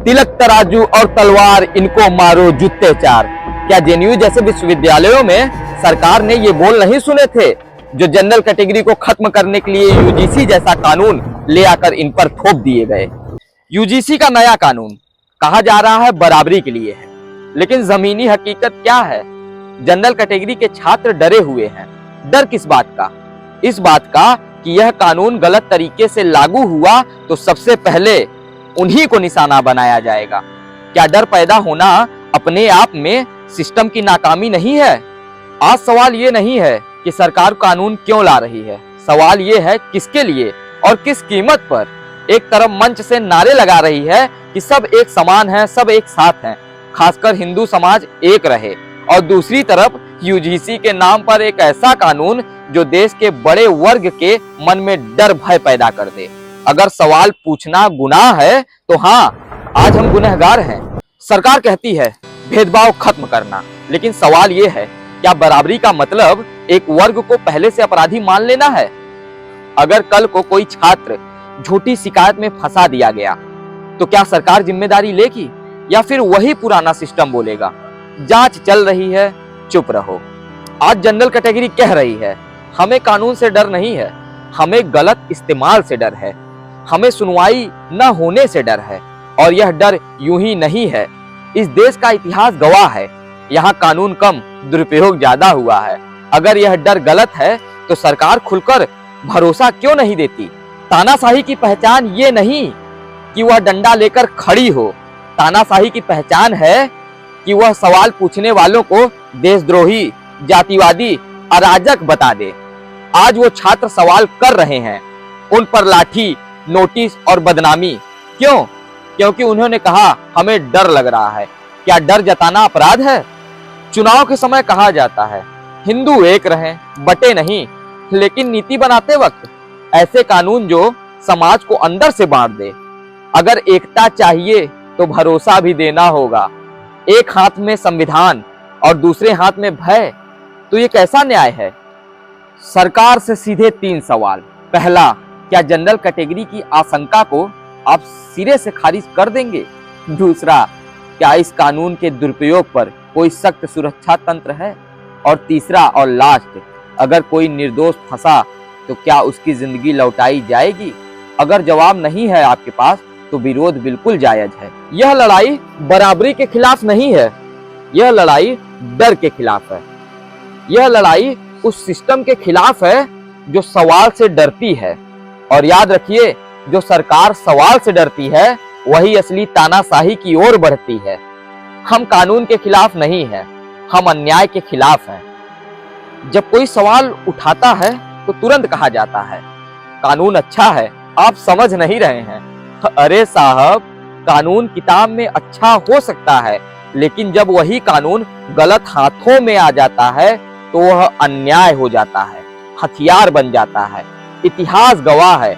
तिलक तराजू और तलवार, इनको मारो जूते चार। क्या जेएनयू जैसे विश्वविद्यालयों में सरकार ने ये बोल नहीं सुने थे जो जनरल कैटेगरी को खत्म करने के लिए यूजीसी जैसा कानून ले आकर इन पर थोप दिए गए। यूजीसी का नया कानून कहा जा रहा है बराबरी के लिए है, लेकिन जमीनी हकीकत क्या है? जनरल कैटेगरी के छात्र डरे हुए हैं। डर किस बात का? इस बात का कि यह कानून गलत तरीके से लागू हुआ तो सबसे पहले उन्हीं को निशाना बनाया जाएगा। क्या डर पैदा होना अपने आप में सिस्टम की नाकामी नहीं है? आज सवाल ये नहीं है कि सरकार कानून क्यों ला रही है, सवाल ये है किसके लिए और किस कीमत पर। एक तरफ मंच से नारे लगा रही है कि सब एक समान है, सब एक साथ हैं, खासकर हिंदू समाज एक रहे, और दूसरी तरफ यूजीसी के नाम पर एक ऐसा कानून जो देश के बड़े वर्ग के मन में डर भय पैदा कर दे। अगर सवाल पूछना गुनाह है तो हाँ, आज हम गुनहगार हैं। सरकार कहती है भेदभाव खत्म करना, लेकिन सवाल ये है क्या बराबरी का मतलब एक वर्ग को पहले से अपराधी मान लेना है? अगर कल को कोई छात्र झूठी शिकायत में फंसा दिया गया तो क्या सरकार जिम्मेदारी लेगी या फिर वही पुराना सिस्टम बोलेगा जांच चल रही है, चुप रहो? आज जनरल कैटेगरी कह रही है हमें कानून से डर नहीं है, हमें गलत इस्तेमाल से डर है, हमें सुनवाई न होने से डर है। और यह डर यूं ही नहीं है, इस देश का इतिहास गवाह है। यहाँ कानून कम, दुरुपयोग ज्यादा हुआ है। अगर यह डर गलत है तो सरकार खुलकर भरोसा क्यों नहीं देती? तानाशाही की पहचान ये नहीं कि वह डंडा लेकर खड़ी हो, तानाशाही की पहचान है कि वह सवाल पूछने वालों को देशद्रोही, जातिवादी, अराजक बता दे। आज वो छात्र सवाल कर रहे हैं, उन पर लाठी, नोटिस और बदनामी क्यों? क्योंकि उन्होंने कहा हमें डर लग रहा है। क्या डर जताना अपराध है? चुनाव के समय कहा जाता है हिंदू एक रहें, बटे नहीं, लेकिन नीति बनाते वक्त ऐसे कानून जो समाज को अंदर से बांट दे। अगर एकता चाहिए तो भरोसा भी देना होगा। एक हाथ में संविधान और दूसरे हाथ में भय, तो ये कैसा न्याय है? सरकार से सीधे 3 सवाल। पहला, क्या जनरल कैटेगरी की आशंका को आप सिरे से खारिज कर देंगे? दूसरा, क्या इस कानून के दुरुपयोग पर कोई सख्त सुरक्षा तंत्र है? और तीसरा और लास्ट, अगर कोई निर्दोष फंसा तो क्या उसकी जिंदगी लौटाई जाएगी? अगर जवाब नहीं है आपके पास तो विरोध बिल्कुल जायज है। यह लड़ाई बराबरी के खिलाफ नहीं है, यह लड़ाई डर के खिलाफ है। यह लड़ाई उस सिस्टम के खिलाफ है जो सवाल से डरती है। और याद रखिए, जो सरकार सवाल से डरती है वही असली तानाशाही की ओर बढ़ती है। हम कानून के खिलाफ नहीं हैं, हम अन्याय के खिलाफ हैं। जब कोई सवाल उठाता है तो तुरंत कहा जाता है कानून अच्छा है, आप समझ नहीं रहे हैं। अरे साहब, कानून किताब में अच्छा हो सकता है, लेकिन जब वही कानून गलत हाथों में आ जाता है तो वह अन्याय हो जाता है, हथियार बन जाता है। इतिहास गवाह है,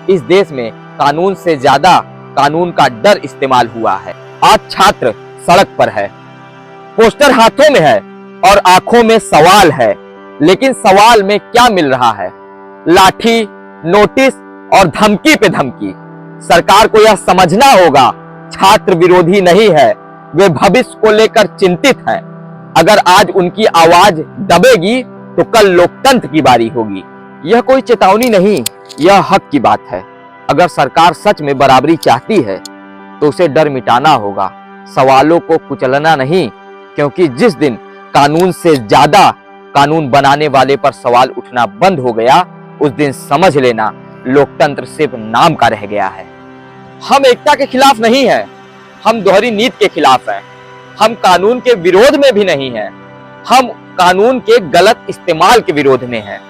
इस देश में कानून से ज्यादा कानून का डर इस्तेमाल हुआ है। आज छात्र सड़क पर है, पोस्टर हाथों में है और आंखों में सवाल है, लेकिन सवाल में क्या मिल रहा है? लाठी, नोटिस और धमकी पे धमकी। सरकार को यह समझना होगा छात्र विरोधी नहीं है, वे भविष्य को लेकर चिंतित हैं। अगर आज उनकी आवाज दबेगी तो कल लोकतंत्र की बारी होगी। यह कोई चेतावनी नहीं, यह हक की बात है। अगर सरकार सच में बराबरी चाहती है तो उसे डर मिटाना होगा, सवालों को कुचलना नहीं। क्योंकि जिस दिन कानून से ज्यादा कानून बनाने वाले पर सवाल उठना बंद हो गया, उस दिन समझ लेना लोकतंत्र सिर्फ नाम का रह गया है। हम एकता के खिलाफ नहीं हैं, हम दोहरी नीति के खिलाफ हैं। हम कानून के विरोध में भी नहीं हैं, हम कानून के गलत इस्तेमाल के विरोध में हैं।